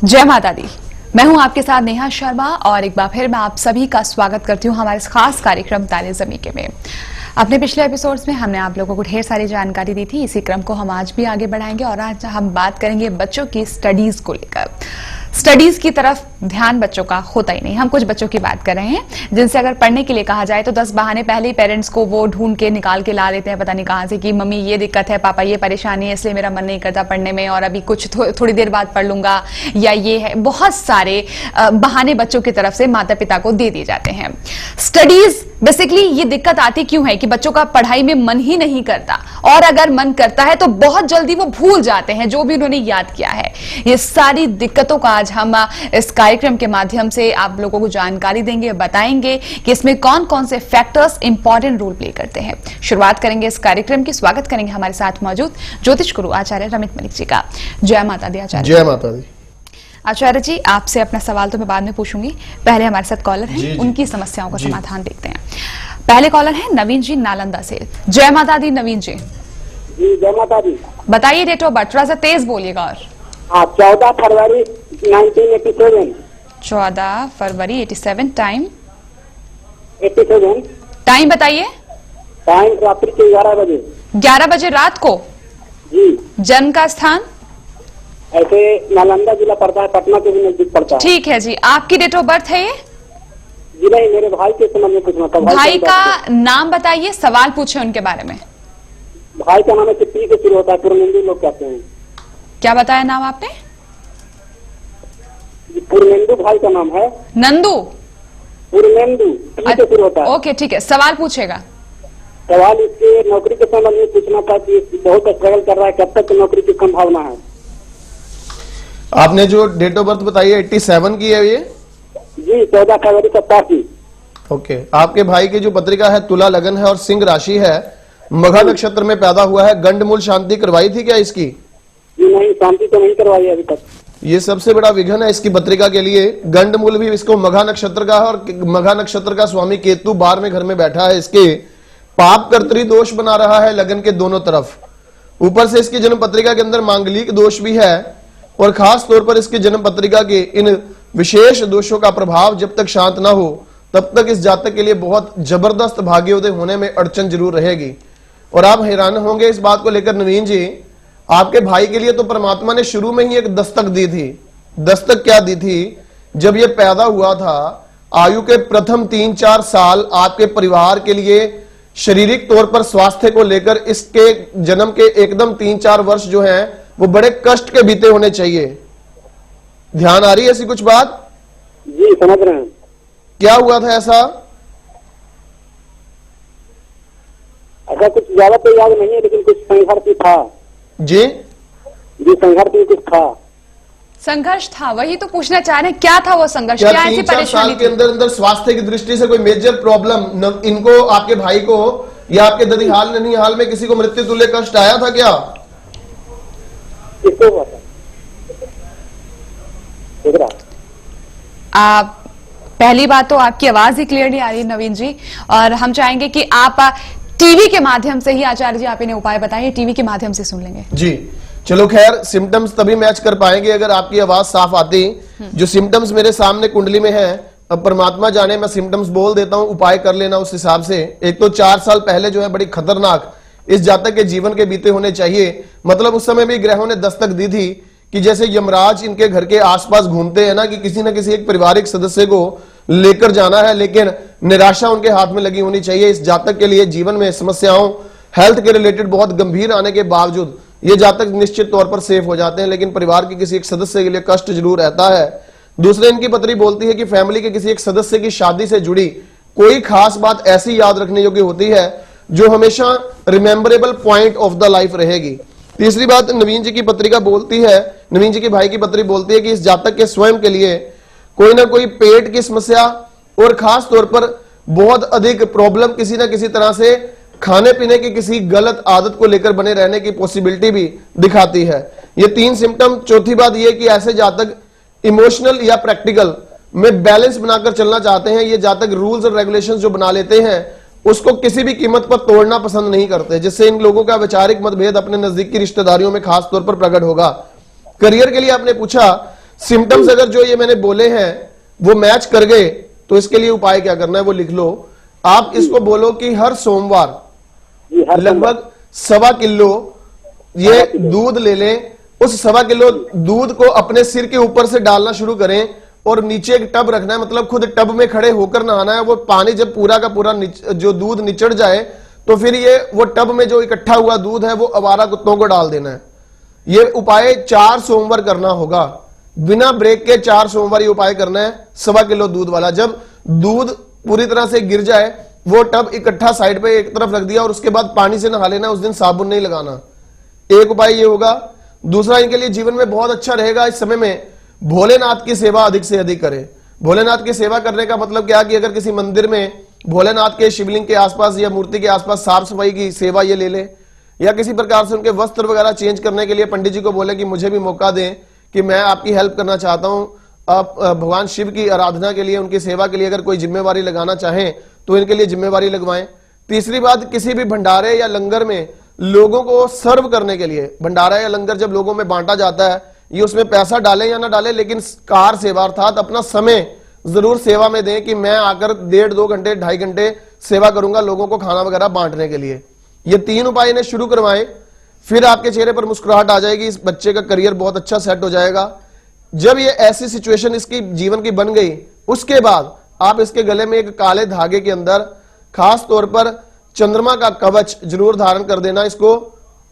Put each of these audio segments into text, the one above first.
जय माता दी। मैं हूं आपके साथ नेहा शर्मा और एक बार फिर मैं आप सभी का स्वागत करती हूं हमारे इस खास कार्यक्रम ताले ज़मीं के में। अपने पिछले एपिसोड्स में हमने आप लोगों को ढेर सारी जानकारी दी थी। इसी क्रम को हम आज भी आगे बढ़ाएंगे और आज हम बात करेंगे बच्चों की स्टडीज को लेकर। स्टडीज की तरफ ध्यान बच्चों का होता ही नहीं। हम कुछ बच्चों की बात कर रहे हैं जिनसे अगर पढ़ने के लिए कहा जाए तो 10 बहाने पहले ही पेरेंट्स को वो ढूंढ के निकाल के ला देते हैं, पता नहीं कहां से, कि मम्मी ये दिक्कत है, पापा ये परेशानी है, इसलिए मेरा मन नहीं करता पढ़ने में और अभी कुछ थोड़ी देर बाद पढ़ लूंगा, या ये है। बहुत सारे बहाने बच्चों की तरफ से माता पिता को दे दिए जाते हैं। स्टडीज बेसिकली ये दिक्कत आती क्यों है कि बच्चों का पढ़ाई में मन ही नहीं करता, और अगर मन करता है तो बहुत जल्दी वो भूल जाते हैं जो भी उन्होंने याद किया है। ये सारी दिक्कतों का आज हम इस कार्यक्रम के माध्यम से आप लोगों को जानकारी देंगे, बताएंगे कि इसमें कौन कौन से फैक्टर्स इंपॉर्टेंट रोल प्ले करते हैं। शुरुआत करेंगे इस कार्यक्रम की। स्वागत करेंगे हमारे साथ मौजूद ज्योतिष गुरु आचार्य रमित मलिक जी का। जय माता दी आचार्य। जय माता दी। आचार्य जी, आपसे अपना सवाल तो मैं बाद में पूछूंगी, पहले हमारे साथ कॉलर हैं, उनकी समस्याओं का समाधान देखते हैं। पहले कॉलर है नवीन जी नालंदा से। जय माता दी नवीन जी। जी जय माता दी। बताइए डेट ऑफ बर्थ, थोड़ा सा तेज बोलिएगा। और 14 फरवरी 1987। 14 फरवरी 87। टाइम 87। टाइम बताइए। टाइम रात्रि के 11 बजे। 11 बजे रात को। जी। जन्म का स्थान ऐसे नालंदा जिला पड़ता है, पटना के भी नजदीक पड़ता है। ठीक है जी। आपकी डेट ऑफ बर्थ है ये? जी नहीं, मेरे भाई के संबंध में पूछना था। भाई का नाम बताइए, सवाल पूछे उनके बारे में। भाई का नाम है, पी से शुरू होता है, पूर्णेंदु लोग कहते हैं। क्या बताया नाम आपने? पूर्णेंदु भाई का नाम है। नंदू। पूर्णेंदु पी से शुरू होता है। ओके ठीक है, सवाल पूछेगा। सवाल इसके नौकरी के संबंध में पूछना था कि बहुत स्ट्रगल कर रहा है, कब तक नौकरी की संभावना है? आपने जो डेट ऑफ बर्थ बताई है 87 की है ये? जी 14 फरवरी 87। ओके। आपके भाई की जो पत्रिका है तुला लगन है और सिंह राशि है, मघा नक्षत्र में पैदा हुआ है। गंडमूल शांति करवाई थी क्या इसकी? जी नहीं, शांति तो नहीं करवाई अभी तक। ये सबसे बड़ा विघ्न है इसकी पत्रिका के लिए। गंडमूल भी इसको मघा नक्षत्र का है और मघा नक्षत्र का स्वामी केतु 12वें घर में बैठा है। इसके पाप कर्तरी दोष बना रहा है लगन के दोनों तरफ। ऊपर से इसकी जन्म पत्रिका के अंदर मांगलिक दोष भी है और खास तौर पर इसकी जन्म पत्रिका के इन विशेष दोषों का प्रभाव जब तक शांत ना हो तब तक इस जातक के लिए बहुत जबरदस्त भाग्योदय होने में अड़चन जरूर रहेगी। और आप हैरान होंगे इस बात को लेकर नवीन जी, आपके भाई के लिए तो परमात्मा ने शुरू में ही एक दस्तक दी थी। दस्तक क्या दी थी? जब ये पैदा हुआ था, आयु के प्रथम 3-4 साल आपके परिवार के लिए शारीरिक तौर पर स्वास्थ्य को लेकर इसके जन्म के एकदम 3-4 वर्ष जो हैं वो बड़े कष्ट के बीते होने चाहिए। ध्यान आ रही है ऐसी कुछ बात? जी समझ रहे हैं। क्या हुआ था ऐसा? ऐसा कुछ ज्यादा तो याद नहीं है, लेकिन कुछ संघर्ष था। जी संघर्ष में कुछ था। संघर्ष था, वही तो पूछना चाह रहे हैं, क्या था वो संघर्ष? क्या क्या ऐसी 3-4 परेशानी साल के अंदर अंदर स्वास्थ्य की दृष्टि से कोई मेजर प्रॉब्लम इनको, आपके भाई को या आपके ददिहाल ननिहाल में किसी को मृत्यु तुल्य कष्ट आया था क्या? किसको हुआ था? आप पहली बात तो आपकी आवाज ही क्लियर नहीं आ रही नवीन जी, और हम चाहेंगे कि आप टीवी के माध्यम से ही, आचार्य जी आप इन्हें उपाय बताइए, टीवी के माध्यम से सुन लेंगे। जी चलो, खैर सिम्टम्स तभी मैच कर पाएंगे अगर आपकी आवाज साफ आती। जो सिम्टम्स मेरे सामने कुंडली में है, अब परमात्मा जाने, मैं सिम्टम्स बोल देता हूं, उपाय कर लेना उस हिसाब से। एक तो 4 साल पहले जो है बड़ी खतरनाक इस जातक के जीवन के बीते होने चाहिए। मतलब उस समय भी ग्रहों ने दस्तक दी थी कि जैसे यमराज इनके घर के आसपास घूमते हैं ना, कि किसी न किसी एक पारिवारिक सदस्य को लेकर जाना है, लेकिन निराशा उनके हाथ में लगी होनी चाहिए। इस जातक के लिए जीवन में समस्याओं हेल्थ के रिलेटेड बहुत गंभीर आने के बावजूद ये जातक निश्चित तौर पर सेफ हो जाते हैं, लेकिन परिवार के किसी एक सदस्य के लिए कष्ट जरूर रहता है। दूसरे, इनकी पत्री बोलती है कि फैमिली के किसी एक सदस्य की शादी से जुड़ी कोई खास बात ऐसी याद रखने योग्य होती है जो हमेशा रिमेंबरेबल पॉइंट ऑफ द लाइफ रहेगी। तीसरी बात, नवीन जी की पत्रिका बोलती है, नवीन जी की भाई की पत्री बोलती है कि इस जातक के स्वयं के लिए कोई ना कोई पेट की समस्या और खास तौर पर बहुत अधिक प्रॉब्लम किसी ना किसी तरह से खाने पीने की किसी गलत आदत को लेकर बने रहने की पॉसिबिलिटी भी दिखाती है। ये 3 सिम्टम। चौथी बात यह कि ऐसे जातक इमोशनल या प्रैक्टिकल में बैलेंस बनाकर चलना चाहते हैं। ये जातक रूल्स और रेगुलेशंस जो बना लेते हैं उसको किसी भी कीमत पर तोड़ना पसंद नहीं करते, जिससे इन लोगों का वैचारिक मतभेद अपने नजदीकी रिश्तेदारियों में खास तौर पर प्रकट होगा। करियर के लिए आपने पूछा, सिम्टम्स अगर जो ये मैंने बोले हैं वो मैच कर गए तो इसके लिए उपाय क्या करना है वो लिख लो। आप इसको बोलो कि हर सोमवार जी, हर लगभग 1.25 किलो ये दूध ले लें। उस 1.25 किलो दूध को अपने सिर के ऊपर से डालना शुरू करें और नीचे एक टब रखना है, मतलब खुद टब में खड़े होकर नहाना है। वो पानी जब पूरा का पूरा जो दूध निचड़ जाए तो फिर ये वो टब में जो इकट्ठा हुआ दूध है वो आवारा कुत्तों को डाल देना है। ये उपाय 4 सोमवार करना होगा, बिना ब्रेक के 4 सोमवार ये उपाय करना है 1.25 किलो दूध वाला। जब दूध पूरी तरह से गिर जाए वो टब इकट्ठा साइड पे एक तरफ रख दिया और उसके बाद पानी से नहा लेना, उस दिन साबुन नहीं लगाना। एक उपाय ये होगा। दूसरा, इनके लिए जीवन में बहुत अच्छा रहेगा इस समय में भोलेनाथ की सेवा अधिक से अधिक करें। भोलेनाथ की सेवा करने का मतलब क्या कि अगर किसी मंदिर में भोलेनाथ के शिवलिंग के आसपास या मूर्ति के आसपास साफ सफाई की सेवा ये ले ले, या किसी प्रकार से उनके वस्त्र वगैरह चेंज करने के लिए पंडित जी को बोले कि मुझे भी मौका दें कि मैं आपकी हेल्प करना चाहता हूं। आप भगवान शिव की आराधना के लिए, उनकी सेवा के लिए अगर कोई जिम्मेवारी लगाना चाहें तो इनके लिए जिम्मेवारी लगवाएं। तीसरी बात, किसी भी भंडारे या लंगर में लोगों को सर्व करने के लिए, भंडारा या लंगर जब लोगों में बांटा जाता है, ये उसमें पैसा डालें या ना डालें, लेकिन कार सेवा अर्थात अपना समय जरूर सेवा में दें कि मैं आकर 1.5-2 घंटे 2.5 घंटे सेवा करूंगा लोगों को खाना वगैरह बांटने के लिए। ये 3 उपाय इन्हें शुरू करवाएं, फिर आपके चेहरे पर मुस्कुराहट आ जाएगी। इस बच्चे का करियर बहुत अच्छा सेट हो जाएगा। जब ये ऐसी सिचुएशन इसकी जीवन की बन गई, उसके बाद आप इसके गले में एक काले धागे के अंदर खास तौर पर चंद्रमा का कवच जरूर धारण कर देना इसको।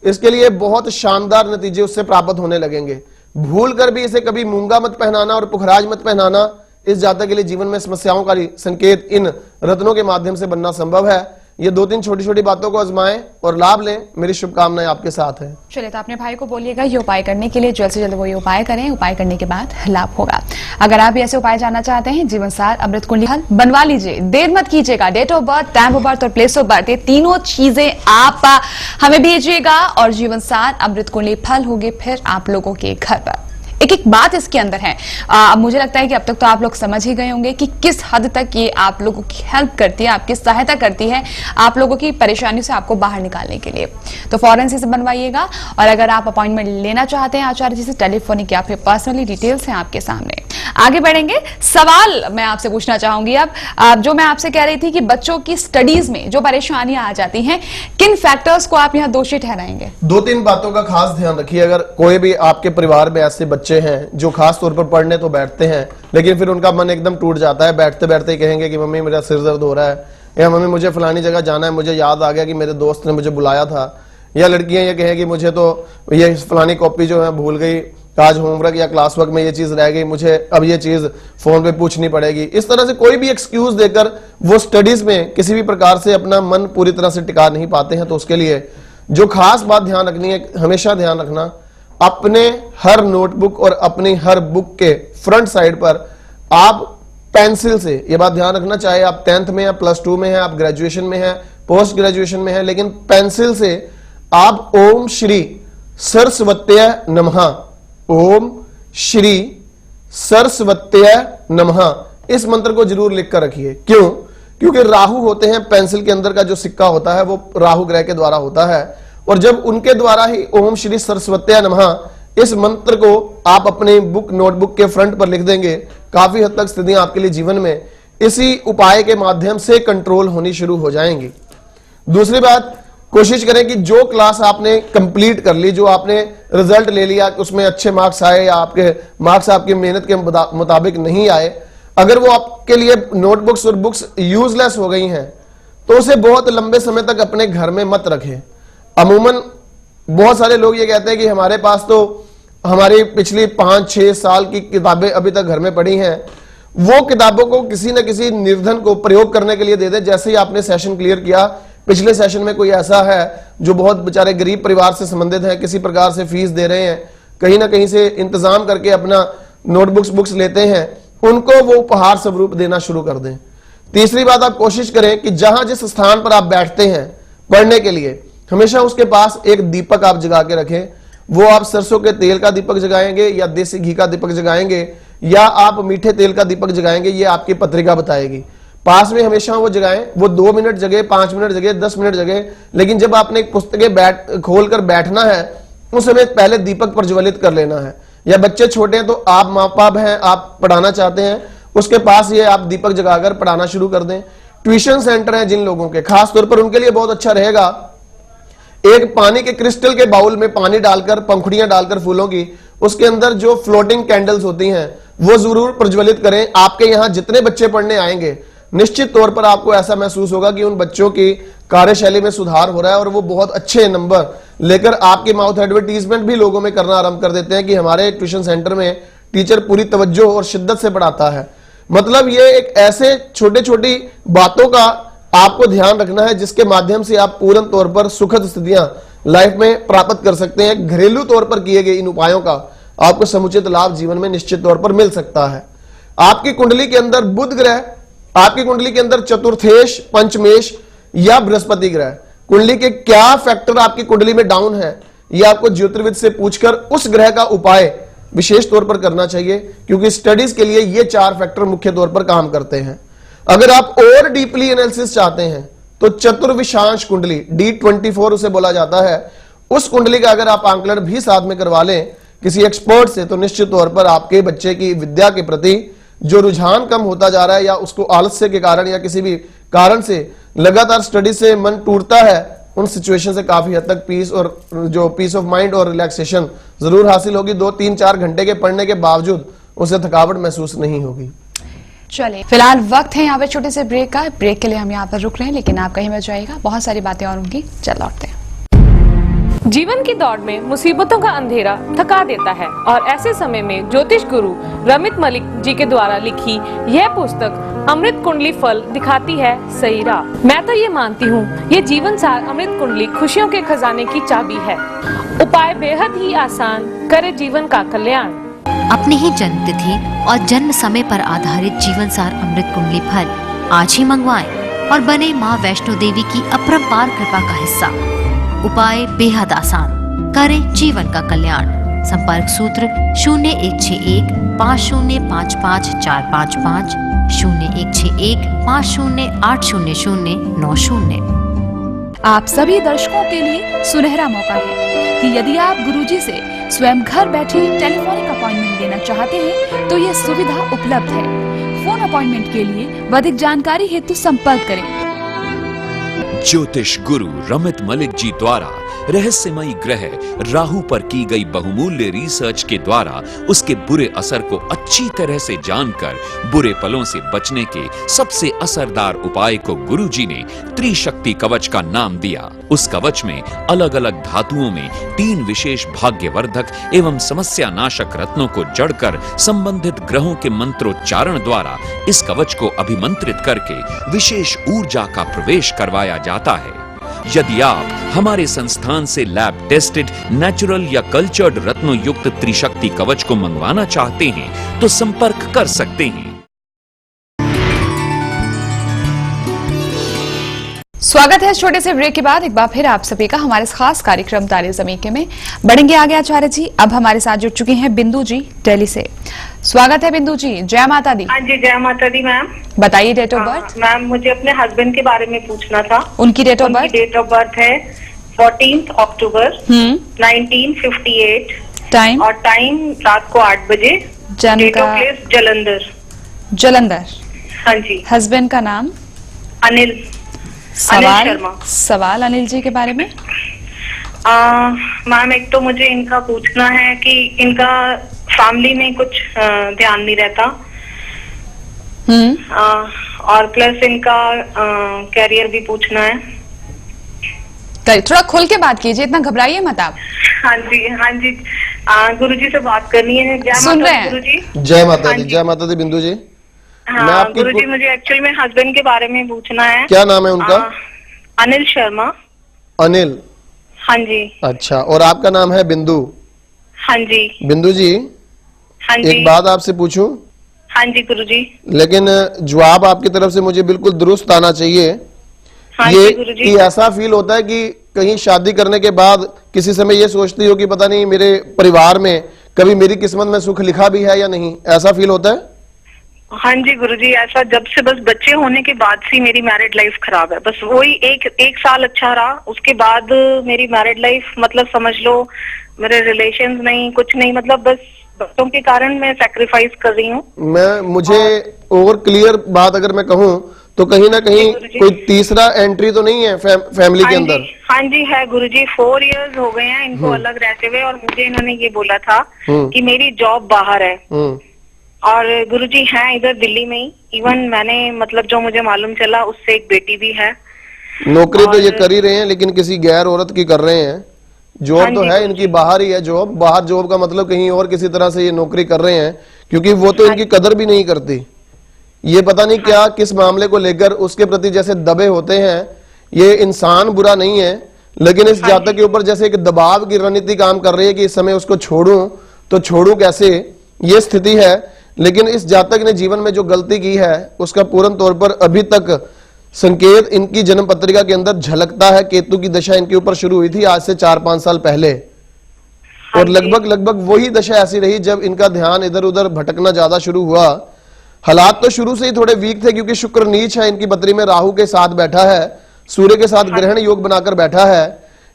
इसके लिए बहुत शानदार नतीजे उससे प्राप्त होने लगेंगे। भूल कर भी इसे कभी मूंगा मत पहनाना और पुखराज मत पहनाना। इस जातक के लिए जीवन में समस्याओं का संकेत इन रत्नों के माध्यम से बनना संभव है। ये 2-3 छोटी छोटी बातों को आजमाएं और लाभ लें। मेरी शुभकामनाएं आपके साथ हैं। चलिए, तो अपने भाई को बोलिएगा ये उपाय करने के लिए, जल्द से जल्द वो ये उपाय करें। उपाय करने के बाद लाभ होगा। अगर आप भी ऐसे उपाय जानना चाहते हैं, जीवन सार अमृत कुंडली हल बनवा लीजिए। देर मत कीजिएगा। Date of birth, time of birth और प्लेस ऑफ बर्थ, ये तीनों चीजें आप हमें भेजिएगा और जीवन सार अमृत कुंडली फल होगी फिर आप लोगों के घर पर। एक एक बात इसके अंदर है। मुझे लगता है कि अब तक तो आप लोग समझ ही गए होंगे कि किस हद तक ये आप लोगों की हेल्प करती है, आपकी सहायता करती है आप लोगों की परेशानियों से आपको बाहर निकालने के लिए। तो फौरन से बनवाइएगा। और अगर आप अपॉइंटमेंट लेना चाहते हैं आचार्य जी से, टेलीफोनिक या फिर पर्सनली, डिटेल्स हैं आपके सामने। आगे बढ़ेंगे। सवाल मैं आपसे पूछना चाहूंगी अब जो मैं आपसे कह रही थी कि बच्चों की स्टडीज में जो परेशानियां आ जाती हैं, किन फैक्टर्स को आप यहां दोषी ठहराएंगे? 2-3 बातों का खास ध्यान रखिए। अगर कोई भी आपके परिवार में ऐसे बच्चे हैं जो खास तौर पर पढ़ने तो बैठते हैं लेकिन फिर उनका मन एकदम टूट जाता है, बैठते बैठते ही कहेंगे कि मम्मी मेरा सिर दर्द हो रहा है, या मम्मी मुझे फलानी जगह जाना है, मुझे याद आ गया कि मेरे दोस्त ने मुझे बुलाया था। या लड़कियां ये कहेंगी मुझे तो ये फलानी कॉपी जो है भूल गई, आज होमवर्क या क्लास वर्क में ये चीज रह गई, मुझे अब ये चीज फोन पे पूछनी पड़ेगी। इस तरह से कोई भी एक्सक्यूज देकर वो स्टडीज में किसी भी प्रकार से अपना मन पूरी तरह से टिका नहीं पाते हैं। तो उसके लिए जो खास बात ध्यान रखनी है, हमेशा ध्यान रखना, अपने हर नोटबुक और अपनी हर बुक के फ्रंट साइड पर आप पेंसिल से, ये बात ध्यान रखना, चाहे आप 10th में या +2 में है, आप ग्रेजुएशन में है, पोस्ट ग्रेजुएशन में है, लेकिन पेंसिल से आप ओम श्री सरस्वत्य नमः, ओम श्री सरस्वत्य नमः इस मंत्र को जरूर लिख कर रखिए। क्यों? क्योंकि राहु होते हैं, पेंसिल के अंदर का जो सिक्का होता है वो राहु ग्रह के द्वारा होता है, और जब उनके द्वारा ही ओम श्री सरस्वत्या नमः इस मंत्र को आप अपने बुक नोटबुक के फ्रंट पर लिख देंगे, काफी हद तक स्थितियां आपके लिए जीवन में इसी उपाय के माध्यम से कंट्रोल होनी शुरू हो जाएंगी। दूसरी बात, कोशिश करें कि जो क्लास आपने कंप्लीट कर ली, जो आपने रिजल्ट ले लिया, उसमें अच्छे मार्क्स आए या आपके मार्क्स आपकी मेहनत के मुताबिक नहीं आए, अगर वो आपके लिए नोटबुक्स और बुक्स यूजलेस हो गई हैं तो उसे बहुत लंबे समय तक अपने घर में मत रखें। अमूमन बहुत सारे लोग ये कहते हैं कि हमारे पास तो हमारी पिछली 5-6 साल की किताबें अभी तक घर में पड़ी हैं। वो किताबों को किसी न किसी निर्धन को प्रयोग करने के लिए दे दें। जैसे ही आपने सेशन क्लियर किया, पिछले सेशन में कोई ऐसा है जो बहुत बेचारे गरीब परिवार से संबंधित है, किसी प्रकार से फीस दे रहे हैं, कहीं ना कहीं से इंतजाम करके अपना नोटबुक्स बुक्स लेते हैं, उनको वो उपहार स्वरूप देना शुरू कर दें। तीसरी बात, आप कोशिश करें कि जहां जिस स्थान पर आप बैठते हैं पढ़ने के लिए, हमेशा उसके पास एक दीपक आप जगा के रखें। वो आप सरसों के तेल का दीपक जगाएंगे या देसी घी का दीपक जगाएंगे या आप मीठे तेल का दीपक जगाएंगे, ये आपकी पत्रिका बताएगी। पास में हमेशा वो जगाएं। वो 2 मिनट जगह, 5 मिनट जगह, 10 मिनट जगह, लेकिन जब आपने एक पुस्तकें खोलकर बैठना है उस समय पहले दीपक प्रज्वलित कर लेना है। या बच्चे छोटे हैं तो आप माँ बाप हैं, आप पढ़ाना चाहते हैं, उसके पास ये आप दीपक जगाकर पढ़ाना शुरू कर दें। ट्यूशन सेंटर हैं जिन लोगों के, खास तौर पर उनके लिए बहुत अच्छा रहेगा, एक पानी के क्रिस्टल के बाउल में पानी डालकर, पंखुड़ियां डालकर फूलों की, उसके अंदर जो फ्लोटिंग कैंडल्स होती हैं वो जरूर प्रज्वलित करें। आपके यहां जितने बच्चे पढ़ने आएंगे निश्चित तौर पर आपको ऐसा महसूस होगा कि उन बच्चों की कार्यशैली में सुधार हो रहा है और वो बहुत अच्छे नंबर लेकर आपकी माउथ एडवर्टीजमेंट भी लोगों में करना आरंभ कर देते हैं कि हमारे ट्यूशन सेंटर में टीचर पूरी तवज्जो और शिद्दत से पढ़ाता है। मतलब ये एक ऐसे छोटे छोटी बातों का आपको ध्यान रखना है जिसके माध्यम से आप पूर्ण तौर पर सुखद स्थितियां लाइफ में प्राप्त कर सकते हैं। घरेलू तौर पर किए गए इन उपायों का आपको समुचित लाभ जीवन में निश्चित तौर पर मिल सकता है। आपकी कुंडली के अंदर बुध ग्रह, आपकी कुंडली के अंदर चतुर्थेश, पंचमेश या बृहस्पति ग्रह, कुंडली के क्या फैक्टर आपकी कुंडली में डाउन है, यह आपको ज्योतिर्विद से पूछकर उस ग्रह का उपाय विशेष तौर पर करना चाहिए, क्योंकि स्टडीज के लिए ये 4 फैक्टर मुख्य तौर पर काम करते हैं। अगर आप और डीपली एनालिसिस चाहते हैं तो चतुर्विशांश कुंडली, D24 उसे बोला जाता है, उस कुंडली का अगर आप आंकलन भी साथ में करवा लें किसी एक्सपर्ट से, तो निश्चित तौर पर आपके बच्चे की विद्या के प्रति जो रुझान कम होता जा रहा है या उसको आलस्य के कारण या किसी भी कारण से लगातार स्टडी से मन टूटता है, उन सिचुएशन से काफी हद तक पीस और जो पीस ऑफ माइंड और रिलैक्सेशन जरूर हासिल होगी। 2-3-4 घंटे के पढ़ने के बावजूद उसे थकावट महसूस नहीं होगी। चलिए, फिलहाल वक्त है यहाँ पे छोटे से ब्रेक का। ब्रेक के लिए हम यहाँ पर रुक रहे हैं, लेकिन आप कहीं मत जाइएगा, बहुत सारी बातें और होंगी। चल लौटते हैं। जीवन की दौड़ में मुसीबतों का अंधेरा थका देता है और ऐसे समय में ज्योतिष गुरु रमित मलिक जी के द्वारा लिखी यह पुस्तक अमृत कुंडली फल दिखाती है सही राह। मैं तो ये मानती हूँ ये जीवन सार अमृत कुंडली खुशियों के खजाने की चाबी है। उपाय बेहद ही आसान, करे जीवन का कल्याण। अपनी ही जन्म तिथि और जन्म समय पर आधारित जीवन सार अमृत कुंडली फल आज ही मंगवाएं और बने माँ वैष्णो देवी की अपरंपार कृपा का हिस्सा। उपाय बेहद आसान, करें जीवन का कल्याण। संपर्क सूत्र 0161 5055 0161 50800990। आप सभी दर्शकों के लिए सुनहरा मौका है कि यदि आप गुरुजी से स्वयं घर बैठे टेलीफोनिक अपॉइंटमेंट लेना चाहते हैं तो यह सुविधा उपलब्ध है। फोन अपॉइंटमेंट के लिए अधिक जानकारी हेतु संपर्क करें। ज्योतिष गुरु रमित मलिक जी द्वारा रहस्यमयी ग्रह राहु पर की गई बहुमूल्य रिसर्च के द्वारा उसके बुरे असर को अच्छी तरह से जानकर बुरे पलों से बचने के सबसे असरदार उपाय को गुरुजी ने त्रिशक्ति कवच का नाम दिया। उस कवच में अलग अलग धातुओं में 3 विशेष भाग्यवर्धक एवं समस्या नाशक रत्नों को जड़कर संबंधित ग्रहों के मंत्रोच्चारण द्वारा इस कवच को अभिमंत्रित करके विशेष ऊर्जा का प्रवेश करवाया जाता है। यदि आप हमारे संस्थान से लैब टेस्टेड नेचुरल या कल्चर्ड रत्नों युक्त त्रिशक्ति कवच को मंगवाना चाहते हैं तो संपर्क कर सकते हैं। स्वागत है छोटे से ब्रेक के बाद एक बार फिर आप सभी का हमारे इस खास कार्यक्रम तारे ज़मीं के में। बढ़ेंगे आगे आचार्य जी। अब हमारे साथ जुड़ चुकी हैं बिंदु जी दिल्ली से। स्वागत है बिंदु जी। जय माता दी। हाँ जी, जय माता दी मैम। बताइए डेट ऑफ बर्थ। मैम मुझे अपने हस्बैंड के बारे में पूछना था। उनकी date of birth? Date of birth है 14 अक्टूबर 1958। टाइम? और टाइम रात को 8 बजे। जन्म डेट का? Of place Jalandhar. जलंधर। हाँ जी। हस्बैंड का नाम? अनिल शर्मा। सवाल अनिल जी के बारे में। मैम एक तो मुझे इनका पूछना है कि इनका फैमिली में कुछ ध्यान नहीं रहता। और प्लस इनका कैरियर भी पूछना है। थोड़ा खुल के बात कीजिए, इतना घबराइए मत आप। हाँ जी, हाँ जी। गुरुजी से बात करनी है। जय सुन माता रहे दी हैं। गुरुजी। जय माता दी। जय माता दी बिंदु जी। हाँ गुरुजी, मुझे एक्चुअली में हस्बैंड के बारे में पूछना है। क्या नाम है उनका? अनिल शर्मा। अनिल? हाँ जी। अच्छा, और आपका नाम है बिंदु? हाँ जी। बिंदु जी, हाँ जी। एक बात आपसे पूछूं? हाँ जी गुरुजी। लेकिन जवाब आपकी तरफ से मुझे बिल्कुल दुरुस्त आना चाहिए। हाँ ये जी गुरुजी। कि ऐसा फील होता है कि कहीं शादी करने के बाद किसी समय ये सोचती हो कि पता नहीं मेरे परिवार में कभी मेरी किस्मत में सुख लिखा भी है या नहीं, ऐसा फील होता है? हाँ जी गुरुजी, ऐसा जब से बस बच्चे होने के बाद से मेरी मैरिड लाइफ खराब है। बस वही एक साल अच्छा रहा, उसके बाद मेरी मैरिड लाइफ मतलब समझ लो मेरे रिलेशंस नहीं, कुछ नहीं, मतलब बस बच्चों के कारण मैं सेक्रीफाइस कर रही हूँ। मुझे और क्लियर बात अगर मैं कहूँ तो कहीं ना कहीं गुरुजी। कोई तीसरा एंट्री तो नहीं है फैमिली के अंदर? हाँ जी है गुरुजी, 4 इयर्स हो गए हैं इनको अलग रहते हुए, और मुझे इन्होंने ये बोला था कि मेरी जॉब बाहर है, और गुरुजी हैं इधर दिल्ली में ही। इवन मैंने मतलब जो मुझे मालूम चला उससे एक बेटी भी है। नौकरी तो ये कर ही रहे हैं लेकिन किसी गैर औरत की कर रहे हैं। जॉब तो है इनकी बाहर ही है, जॉब बाहर, जॉब का मतलब कहीं और किसी तरह से ये नौकरी कर रहे हैं, क्योंकि वो तो इनकी कदर भी नहीं करती। ये पता नहीं क्या किस मामले को लेकर उसके प्रति जैसे दबे होते हैं। ये इंसान बुरा नहीं है, लेकिन इस जातक के ऊपर जैसे एक दबाव की रणनीति काम कर रही है कि इस समय उसको छोड़ूं तो छोड़ूं कैसे, ये स्थिति है। लेकिन इस जातक ने जीवन में जो गलती की है उसका पूर्ण तौर पर अभी तक संकेत इनकी जन्म पत्रिका के अंदर झलकता है। केतु की दशा इनके ऊपर शुरू हुई थी आज से 4-5 साल पहले, और लगभग वही दशा ऐसी रही जब इनका ध्यान इधर उधर भटकना ज्यादा शुरू हुआ। हालात तो शुरू से ही थोड़े वीक थे, क्योंकि शुक्र नीच है इनकी पत्री में, राहु के साथ बैठा है, सूर्य के साथ ग्रहण योग बनाकर बैठा है।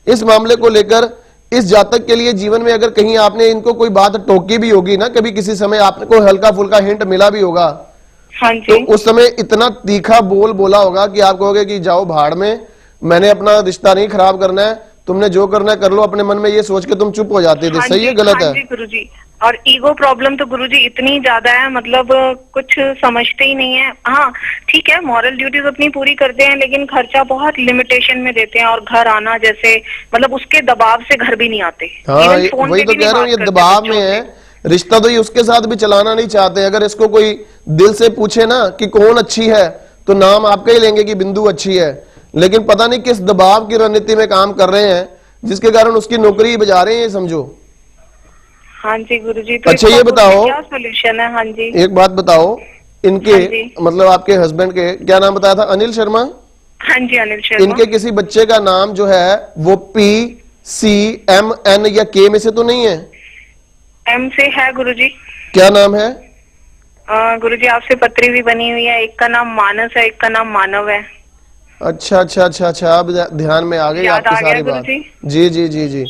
इस मामले को लेकर इस जातक के लिए जीवन में अगर कहीं आपने इनको कोई बात टोकी भी होगी ना, कभी किसी समय आपको हल्का फुल्का हिंट मिला भी होगा, तो उस समय इतना तीखा बोल बोला होगा कि आप कहोगे कि जाओ भाड़ में, मैंने अपना रिश्ता नहीं खराब करना है, तुमने जो करना है कर लो। अपने मन में ये सोच के तुम चुप हो जाते थे। सही है गलत है? गुरुजी, और ईगो प्रॉब्लम तो गुरुजी इतनी ज्यादा है, मतलब कुछ समझते ही नहीं है। हाँ ठीक है, मॉरल ड्यूटीज अपनी पूरी करते हैं, लेकिन खर्चा बहुत लिमिटेशन में देते हैं, और घर आना जैसे मतलब उसके दबाव से घर भी नहीं आते। हाँ वही तो कह रहा हूँ, ये दबाव में है। रिश्ता तो ये उसके साथ भी चलाना नहीं चाहते। अगर इसको कोई दिल से पूछे ना कि कौन अच्छी है, तो नाम आपका ही लेंगे कि बिंदु अच्छी है, लेकिन पता नहीं किस दबाव की रणनीति में काम कर रहे हैं जिसके कारण उसकी नौकरी बजा रहे हैं, समझो। हाँ जी गुरुजी, तो अच्छा ये बताओ, क्या सोल्यूशन है? हाँ जी एक बात बताओ, इनके मतलब आपके हस्बैंड के क्या नाम बताया था? अनिल शर्मा? हाँ जी अनिल शर्मा। इनके किसी बच्चे का नाम जो है वो PCMN या K में से तो नहीं है? M से है गुरुजी। क्या नाम है? गुरुजी आपसे पत्री भी बनी हुई है, एक का नाम मानस है, एक का नाम मानव है। अच्छा अच्छा अच्छा अच्छा, अब ध्यान में आ गई आपकी सारी बात। जी जी जी जी,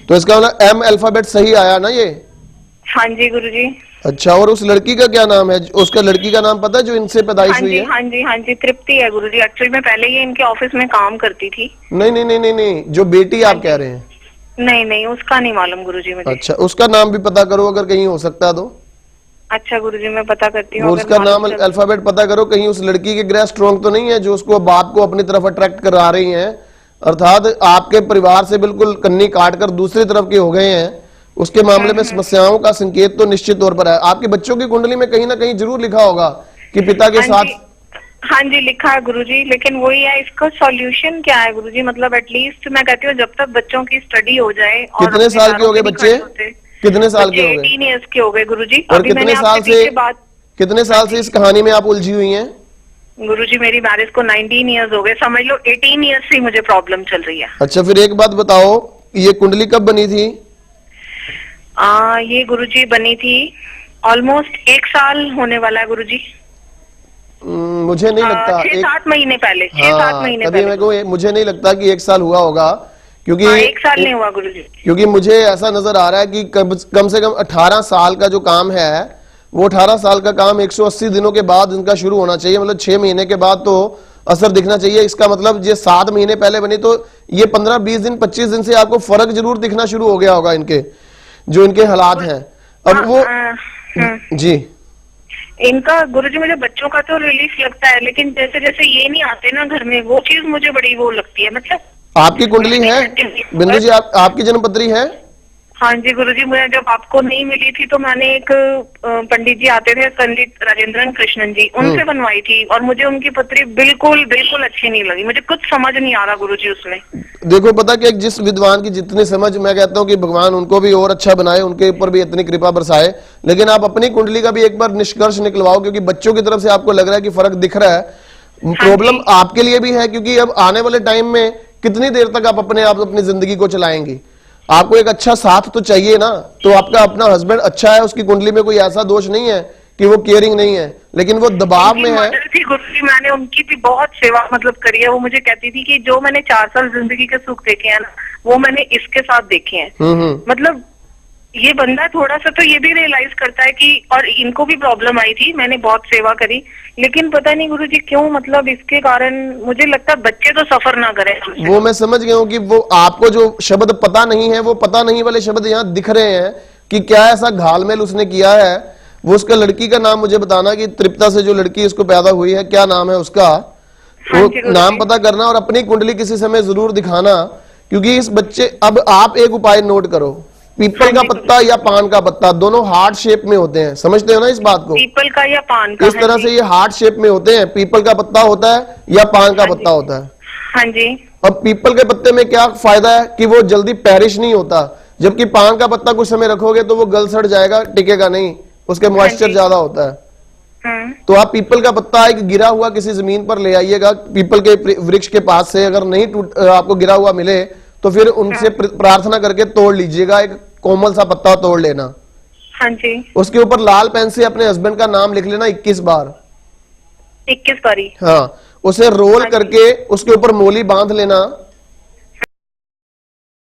तो इसका मतलब M अल्फाबेट सही आया ना ये? हाँ जी गुरुजी। अच्छा, और उस लड़की का क्या नाम है? उसका लड़की का नाम पता है जो इनसे पैदाइश हुई है? हाँ जी हाँ जी, तृप्ति है गुरुजी। एक्चुअली मैं पहले ही इनके ऑफिस में काम करती थी। नहीं नहीं नहीं नहीं नहीं, जो बेटी आप कह रहे हैं? नहीं नहीं, उसका नहीं मालूम गुरुजी मुझे। अच्छा, उसका नाम भी पता करो अगर कहीं हो सकता है तो। अच्छा गुरुजी, मैं पता करती हूँ। उसका नाम अल्फाबेट पता करो, कहीं उस लड़की के ग्रह स्ट्रॉन्ग तो नहीं है जो उसको बाप को अपनी तरफ अट्रैक्ट करा रही हैं, अर्थात आपके परिवार से बिल्कुल कन्नी काट कर दूसरी तरफ के हो गए हैं। उसके मामले में समस्याओं का संकेत तो निश्चित तौर पर है। आपके बच्चों की कुंडली में कहीं ना कहीं जरूर लिखा होगा कि पिता के साथ। हाँ जी लिखा है गुरुजी, लेकिन वही है, इसका सॉल्यूशन क्या है गुरुजी? मतलब एटलीस्ट मैं कहती हूँ जब तक बच्चों की स्टडी हो जाए। और कितने साल के हो गए बच्चे? कितने साल के हो गए? 18 इयर्स के हो गए गुरुजी। और कितने साल से इस कहानी में आप उलझी हुई हैं? गुरुजी मेरी मैरिज को 19 इयर्स हो गए, समझ लो 18 इयर्स से मुझे प्रॉब्लम चल रही है। अच्छा, फिर एक बात बताओ, ये कुंडली कब बनी थी? ये गुरुजी बनी थी ऑलमोस्ट 1 साल होने वाला है गुरुजी। मुझे नहीं लगता, 6-7 महीने पहले। 6-7 महीने पहले। मेरे को मुझे नहीं लगता कि 1 साल हुआ होगा, क्योंकि 1 साल नहीं हुआ गुरुजी। क्योंकि मुझे ऐसा नजर आ रहा है कि कम से कम 18 साल का जो काम है वो 18 साल का काम 180 दिनों के बाद इनका शुरू होना चाहिए। मतलब 6 महीने के बाद तो असर दिखना चाहिए। इसका मतलब ये 7 महीने पहले बनी तो ये 15-20 दिन 25 दिन से आपको फर्क जरूर दिखना शुरू हो गया होगा इनके जो इनके हालात हैं। अब वो जी इनका गुरुजी मुझे बच्चों का तो रिलीफ लगता है, लेकिन जैसे जैसे ये नहीं आते ना घर में, वो चीज मुझे बड़ी वो लगती है। मतलब आपकी कुंडली है बिंदु जी? आपकी जन्मपत्री है? हाँ जी गुरुजी, मुझे जब आपको नहीं मिली थी तो मैंने एक पंडित जी आते थे, पंडित राजेंद्रन कृष्णन जी, उनसे बनवाई थी, और मुझे उनकी पत्री बिल्कुल बिल्कुल अच्छी नहीं लगी। मुझे कुछ समझ नहीं आ रहा गुरुजी उसमें। देखो पता कि जिस विद्वान की जितनी समझ, मैं कहता हूँ कि भगवान उनको भी और अच्छा बनाए, उनके ऊपर भी इतनी कृपा बरसाए। लेकिन आप अपनी कुंडली का भी एक बार निष्कर्ष निकलवाओ, क्योंकि बच्चों की तरफ से आपको लग रहा है कि फर्क दिख रहा है। प्रॉब्लम आपके लिए भी है, क्योंकि अब आने वाले टाइम में कितनी देर तक आप अपनी जिंदगी को चलाएंगी? आपको एक अच्छा साथ तो चाहिए ना। तो आपका अपना हस्बैंड अच्छा है, उसकी कुंडली में कोई ऐसा दोष नहीं है कि वो केयरिंग नहीं है, लेकिन वो दबाव में है। गुरुजी मैंने उनकी भी बहुत सेवा मतलब करी है। वो मुझे कहती थी कि जो मैंने 4 साल जिंदगी के सुख देखे हैं ना, वो मैंने इसके साथ देखे हैं। मतलब ये बंदा थोड़ा सा तो ये भी रियलाइज करता है कि, और इनको भी प्रॉब्लम आई थी, मैंने बहुत सेवा करी, लेकिन पता नहीं गुरुजी क्यों, मतलब इसके कारण मुझे लगता है बच्चे तो सफर ना करें हमसे। वो मैं समझ गया हूँ कि वो आपको जो शब्द पता नहीं है, वो पता नहीं वाले शब्द यहाँ दिख रहे हैं कि क्या ऐसा घालमेल उसने किया है। वो उसका लड़की का नाम मुझे बताना कि तृप्ता से जो लड़की इसको पैदा हुई है, क्या नाम है उसका, वो नाम पता करना और अपनी कुंडली किसी समय जरूर दिखाना, क्योंकि इस बच्चे, अब आप एक उपाय नोट करो, पीपल का पत्ता या पान का पत्ता दोनों हार्ट शेप में होते हैं, समझते हो ना इस बात को? पीपल का या पान का? इस तरह से ये हार्ट शेप में होते हैं, पीपल का पत्ता होता है या पान का पत्ता होता है। हाँ जी। अब पीपल के पत्ते में क्या फायदा है कि वो जल्दी पेरिश नहीं होता, जबकि पान का पत्ता कुछ समय रखोगे तो वो गल सड़ जाएगा, टिकेगा नहीं, उसके मॉइस्चर ज्यादा होता है। तो आप पीपल का पत्ता एक गिरा हुआ किसी जमीन पर ले आइएगा, पीपल के वृक्ष के पास से, अगर नहीं आपको गिरा हुआ मिले तो फिर उनसे प्रार्थना करके तोड़ लीजिएगा, एक कोमल सा पत्ता तोड़ लेना। हाँ जी। उसके ऊपर लाल पेन से अपने हस्बैंड का नाम लिख लेना 21 बार। 21 बारी? हाँ, उसे रोल करके उसके ऊपर मोली बांध लेना